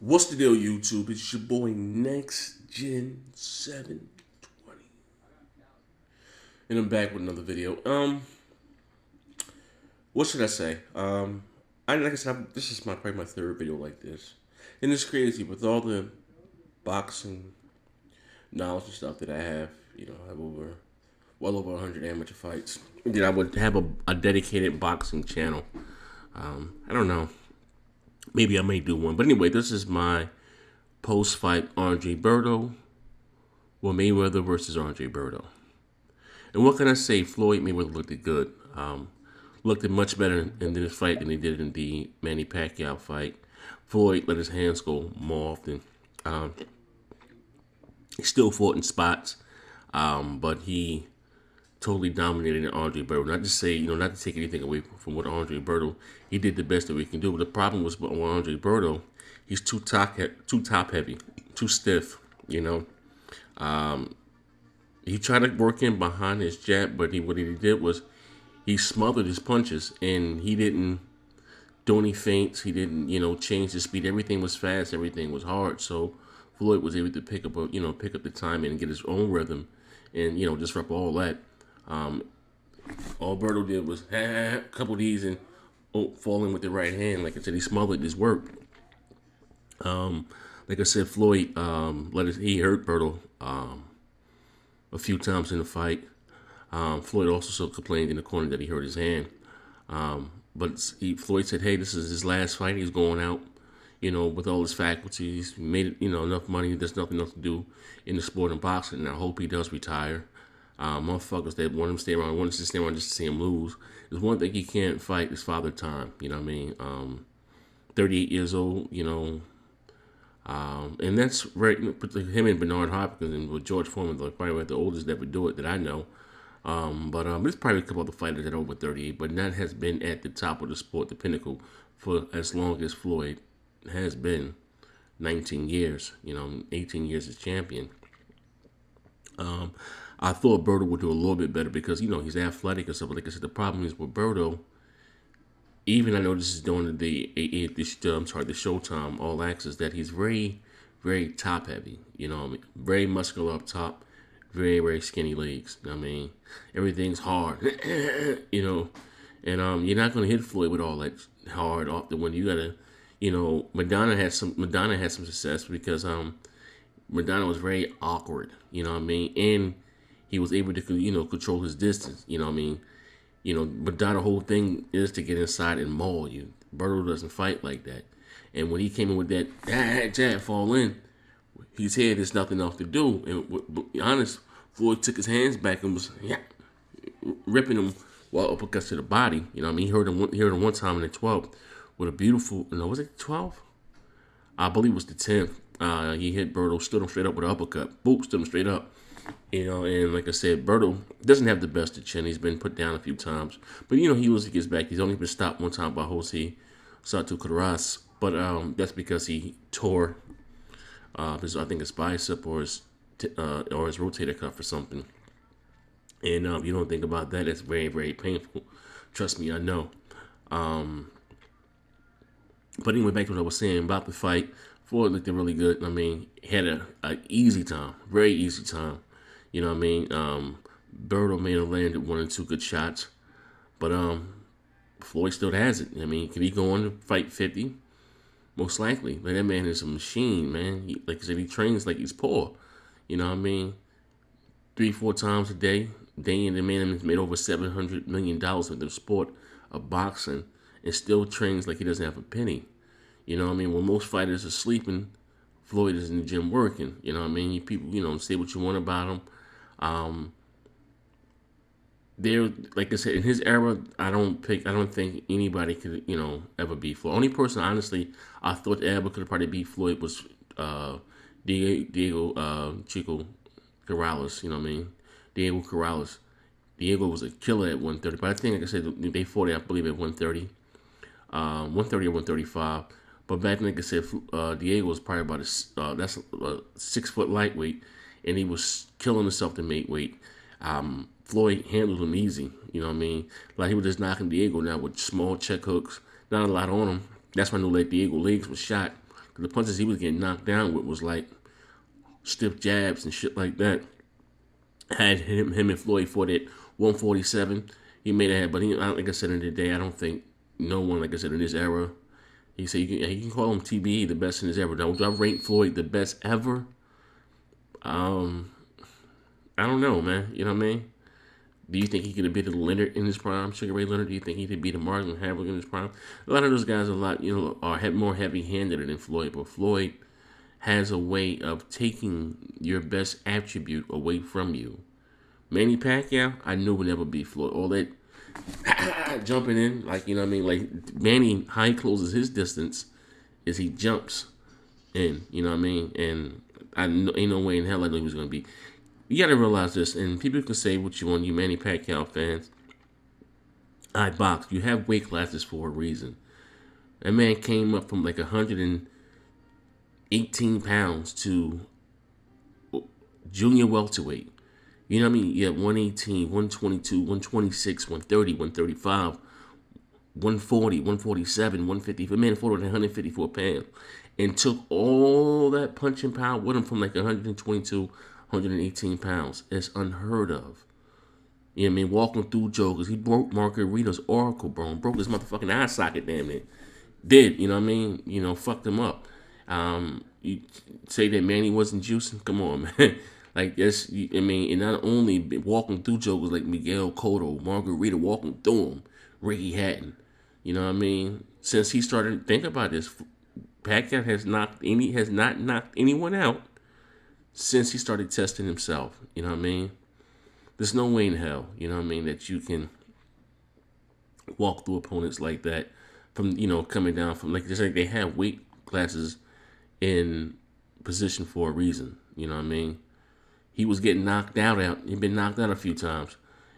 What's the deal, YouTube? It's your boy Next Gen 720, and I'm back with another video. What should I say? Like I said, this is probably my third video like this, and it's crazy with all the boxing knowledge and stuff that I have. I have well over 100 amateur fights. That I would have a dedicated boxing channel. I don't know. Maybe I may do one, but anyway, this is my post-fight Andre Berto. Well, Mayweather versus Andre Berto. And what can I say? Floyd Mayweather looked good. Looked much better in this fight than he did in the Manny Pacquiao fight. Floyd let his hands go more often. He still fought in spots, but he totally dominated Andre Berto. Not to say, not to take anything away from what Andre Berto, he did the best that we can do. But the problem was with Andre Berto, he's too top heavy, too stiff. He tried to work in behind his jab, but what he did was he smothered his punches, and he didn't do any feints. He didn't, change the speed. Everything was fast. Everything was hard. So Floyd was able to pick up the time and get his own rhythm, and disrupt all that. All Berto did was a couple of these and falling with the right hand. Like I said, he smothered his work. Like I said, Floyd he hurt Berto a few times in the fight. Floyd also complained in the corner that he hurt his hand. But Floyd said, hey, this is his last fight. He's going out, with all his faculties. He made, enough money. There's nothing else to do in the sport of boxing. And I hope he does retire. Motherfuckers that want him to stay around, want to stay around just to see him lose. There's one thing he can't fight is father time. You know what I mean? 38 years old, and that's right. Him and Bernard Hopkins and with George Foreman, they're probably the oldest that would do it that I know. But there's probably a couple other fighters that are over 38, but that has been at the top of the sport, the pinnacle, for as long as Floyd has been, 19 years. 18 years as champion. I thought Berto would do a little bit better because he's athletic and stuff. But like I said, the problem is with Berto. Even I know this is during the Showtime All Access, that he's very, very top heavy. Very muscular up top, very, very skinny legs. Everything's hard. And you're not gonna hit Floyd with all that hard off the window. You gotta, Madonna had some success because Madonna was very awkward. And he was able to control his distance. But the whole thing is to get inside and maul you. Berto doesn't fight like that. And when he came in with that jab fall in, his head is nothing else to do. And to be honest, Floyd took his hands back and was ripping him while uppercuts to the body. He heard him one time in the 12th with a beautiful, was it 12? I believe it was the 10th. He hit Berto, stood him straight up with an uppercut. Boop, stood him straight up. And like I said, Berto doesn't have the best of chin. He's been put down a few times. But, he usually gets back. He's only been stopped one time by Jose Sato Carras. But that's because he tore I think his bicep or his rotator cuff or something. And you don't think about that. It's very, very painful. Trust me, I know. But anyway, back to what I was saying about the fight. Floyd looked really good. He had an easy time. Very easy time. Berto may have landed one or two good shots, but Floyd still has it. Can he go on to fight 50? Most likely. But that man is a machine, man. Like I said, he trains like he's poor. 3-4 times a day. And the man has made over $700 million with the sport of boxing and still trains like he doesn't have a penny. When most fighters are sleeping, Floyd is in the gym working. You people, say what you want about him. There, like I said, in his era, I don't think anybody could, ever beat Floyd. Only person, honestly, I thought ever could probably beat Floyd was Diego Chico Corrales. Diego Corrales. Diego was a killer at 130, but I think, like I said, they fought it, I believe, at 130, 130 or 135. But back then, like I said, Diego was probably about that's a 6 foot lightweight, and he was killing himself to make weight. Floyd handled him easy, Like he was just knocking Diego down with small check hooks, not a lot on him. That's why I knew Diego legs was shot, The punches he was getting knocked down with was like stiff jabs and shit like that. Had him and Floyd fought at 147. He made a head, but like I said in the day, I don't think no one, like I said, in this era. He said you can call him TBE, the best in his era. Now, do I rate Floyd the best ever? Um, I don't know, man. You know what I mean? Do you think he could have beat Leonard in his prime, Sugar Ray Leonard? Do you think he could beat Marlon Hamburg in his prime? A lot of those guys are a lot, are more heavy-handed than Floyd, but Floyd has a way of taking your best attribute away from you. Manny Pacquiao, I knew would never be Floyd. All that jumping in, like, you know what I mean? Like, Manny, how he closes his distance is he jumps in, you know what I mean? And ain't no way in hell I knew he was going to be. You got to realize this, and people can say what you want, you Manny Pacquiao fans. I box. You have weight classes for a reason. That man came up from like 118 pounds to junior welterweight. You know what I mean? You have 118, 122, 126, 130, 135, 140, 147, 150. The man fought at 154 pounds and took all that punching power with him from like 122, 118 pounds. It's unheard of. You know what I mean? Walking through jokers. He broke Margarita's oracle bone. Broke his motherfucking eye socket, damn it. Did, you know what I mean? Fucked him up. You say that Manny wasn't juicing? Come on, man. Like, that's, I mean, and not only walking through jokers like Miguel Cotto, Margarita walking through him, Ricky Hatton. You know what I mean? Since he started, think about this, Pacquiao has not knocked anyone out since he started testing himself. You know what I mean? There's no way in hell, you know what I mean, that you can walk through opponents like that from, coming down from, like, just like they have weight classes in position for a reason. You know what I mean? He was getting knocked out. He'd been knocked out a few times.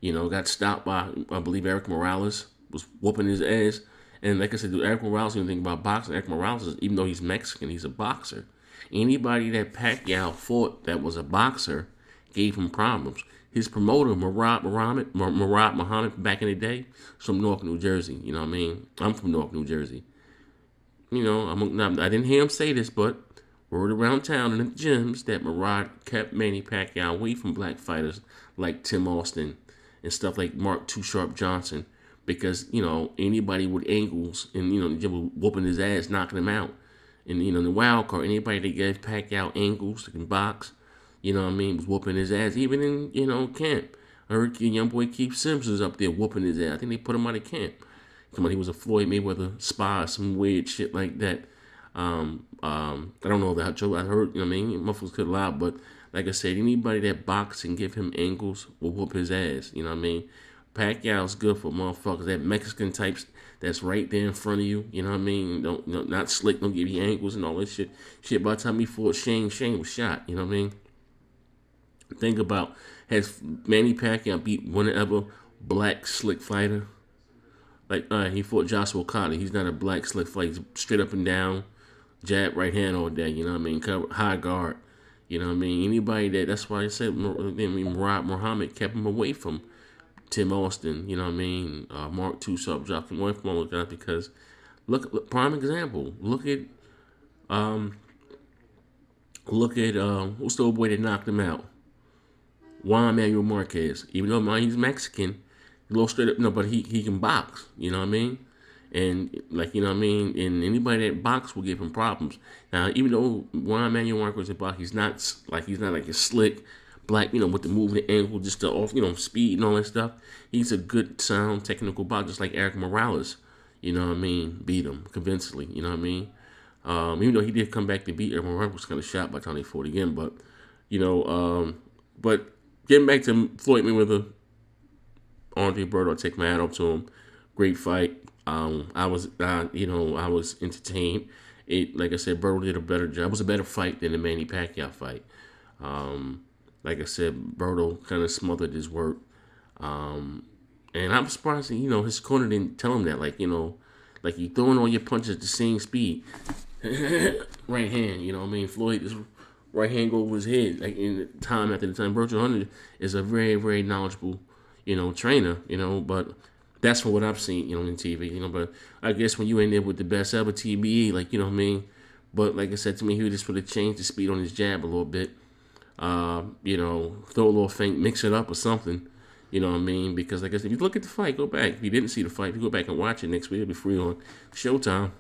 Got stopped by, I believe, Eric Morales, was whooping his ass. And like I said, Eric Morales, you think about boxing, Eric Morales, even though he's Mexican, he's a boxer. Anybody that Pacquiao fought that was a boxer gave him problems. His promoter, Murad Muhammad, back in the day, was from Newark, New Jersey. You know what I mean? I'm from Newark, New Jersey. I didn't hear him say this, but word around town in the gyms that Murad kept Manny Pacquiao away from black fighters like Tim Austin and stuff like Mark Too Sharp Johnson because, anybody with angles and, the gym whooping his ass, knocking him out. And, the wild card, anybody that gave Pacquiao angles that can box, was whooping his ass. Even in, camp. I heard young boy Keith Simpson's up there whooping his ass. I think they put him out of camp. Come on, he was a Floyd Mayweather spy, some weird shit like that. I don't know that I heard, muffles could lie, but like I said, anybody that boxes and give him angles will whoop his ass. You know what I mean? Pacquiao's good for motherfuckers, that Mexican types that's right there in front of you. You know what I mean? Don't not slick, don't give you angles and all this shit. Shit, by the time he fought Shane was shot. You know what I mean? Think about, has Manny Pacquiao beat one ever black slick fighter? Like, he fought Joshua Okada. He's not a black slick fighter. He's straight up and down, jab, right hand all day. You know what I mean? High guard. You know what I mean? Anybody that's why I said Murad Muhammad kept him away from Tim Austin. You know what I mean? Mark Too Sharp dropped him away from all those guys because, look, prime example. Look at what's the old boy that knocked him out? Juan Manuel Marquez. Even though he's Mexican, a little straight up, no, but he can box. You know what I mean? And like, you know what I mean? And anybody that box will give him problems. Now, even though Juan Manuel Marquez is box, he's not like a slick black, with the movement angle, just the off, speed and all that stuff. He's a good, sound, technical boxer, just like Eric Morales. You know what I mean? Beat him convincingly. You know what I mean? Even though he did come back to beat Eric Morales, was kind of shot by the time he fought again. But but getting back to Floyd Mayweather, Andre Berto, I take my hat off to him. Great fight. I was entertained. Like I said, Berto did a better job. It was a better fight than the Manny Pacquiao fight. Like I said, Berto kind of smothered his work. And I'm surprised that, his corner didn't tell him that. Like you throwing all your punches at the same speed. Right hand, you know what I mean? Floyd, his right hand go over his head. Like in time after the time. Berto Hunter is a very, very knowledgeable, trainer, but that's from what I've seen, in TV, but I guess when you in there with the best ever TBE, like, you know what I mean? But like I said to me, he would just put a change the speed on his jab a little bit. Throw a little feint, mix it up or something. You know what I mean? Because like I said, if you look at the fight, go back. If you didn't see the fight, if you go back and watch it next week, it'll be free on Showtime.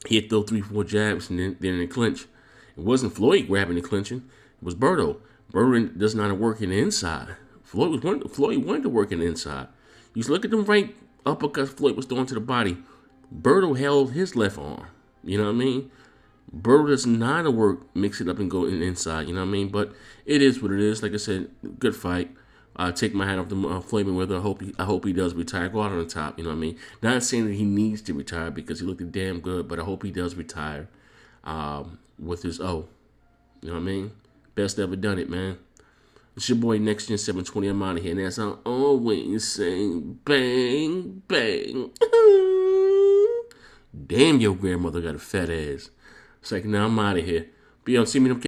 He'd throw 3-4 jabs and then in the clinch. It wasn't Floyd grabbing the clinching. It was Berto. Berto does not work in the inside. Floyd wanted to work in the inside. You look at them right uppercuts Floyd was throwing to the body. Berto held his left arm. You know what I mean? Berto does not work, mix it up and go in the inside. You know what I mean? But it is what it is. Like I said, good fight. Take my hat off to Floyd Mayweather. I hope he does retire. Go out on the top. You know what I mean? Not saying that he needs to retire because he looked damn good, but I hope he does retire with his O. You know what I mean? Best ever done it, man. It's your boy Next Gen 720. I'm out of here, and as I always say, bang bang. Damn, your grandmother got a fat ass. It's like, now I'm out of here. But yo, see me in them